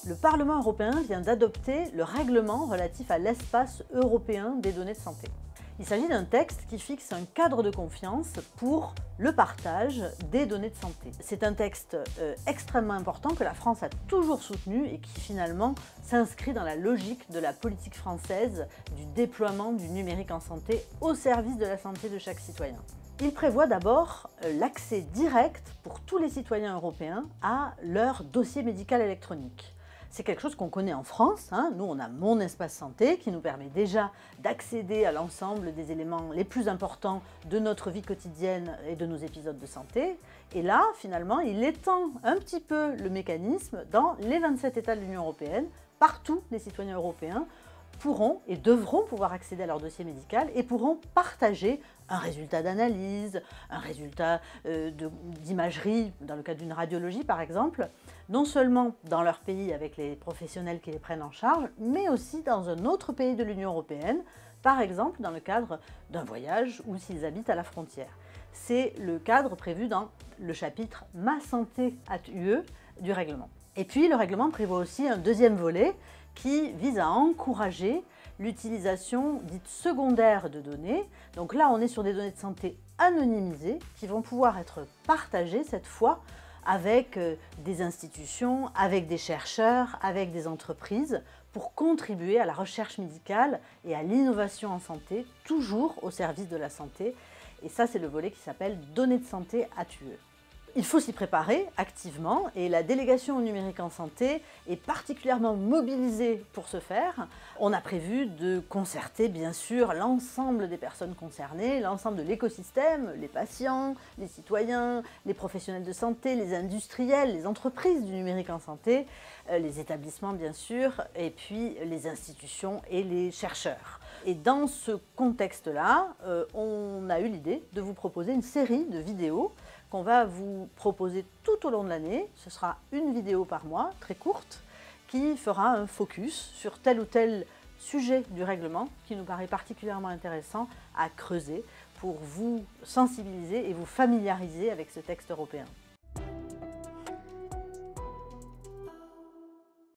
Le Parlement européen vient d'adopter le règlement relatif à l'espace européen des données de santé. Il s'agit d'un texte qui fixe un cadre de confiance pour le partage des données de santé. C'est un texte extrêmement important que la France a toujours soutenu et qui finalement s'inscrit dans la logique de la politique française du déploiement du numérique en santé au service de la santé de chaque citoyen. Il prévoit d'abord l'accès direct pour tous les citoyens européens à leur dossier médical électronique. C'est quelque chose qu'on connaît en France. Nous, on a Mon Espace Santé qui nous permet déjà d'accéder à l'ensemble des éléments les plus importants de notre vie quotidienne et de nos épisodes de santé. Et là, finalement, il étend un petit peu le mécanisme dans les 27 États de l'Union européenne. Partout, les citoyens européens pourront et devront pouvoir accéder à leur dossier médical et pourront partager un résultat d'analyse, un résultat d'imagerie, dans le cas d'une radiologie par exemple, non seulement dans leur pays avec les professionnels qui les prennent en charge, mais aussi dans un autre pays de l'Union européenne, par exemple dans le cadre d'un voyage ou s'ils habitent à la frontière. C'est le cadre prévu dans le chapitre Ma santé @UE du règlement. Et puis le règlement prévoit aussi un deuxième volet qui vise à encourager l'utilisation dite secondaire de données. Donc là, on est sur des données de santé anonymisées qui vont pouvoir être partagées cette fois avec des institutions, avec des chercheurs, avec des entreprises pour contribuer à la recherche médicale et à l'innovation en santé, toujours au service de la santé. Et ça, c'est le volet qui s'appelle Données de santé @UE. Il faut s'y préparer activement et la délégation au numérique en santé est particulièrement mobilisée pour ce faire. On a prévu de concerter bien sûr l'ensemble des personnes concernées, l'ensemble de l'écosystème, les patients, les citoyens, les professionnels de santé, les industriels, les entreprises du numérique en santé, les établissements bien sûr, et puis les institutions et les chercheurs. Et dans ce contexte-là, on a eu l'idée de vous proposer une série de vidéos qu'on va vous proposer tout au long de l'année. Ce sera une vidéo par mois, très courte, qui fera un focus sur tel ou tel sujet du règlement qui nous paraît particulièrement intéressant à creuser pour vous sensibiliser et vous familiariser avec ce texte européen.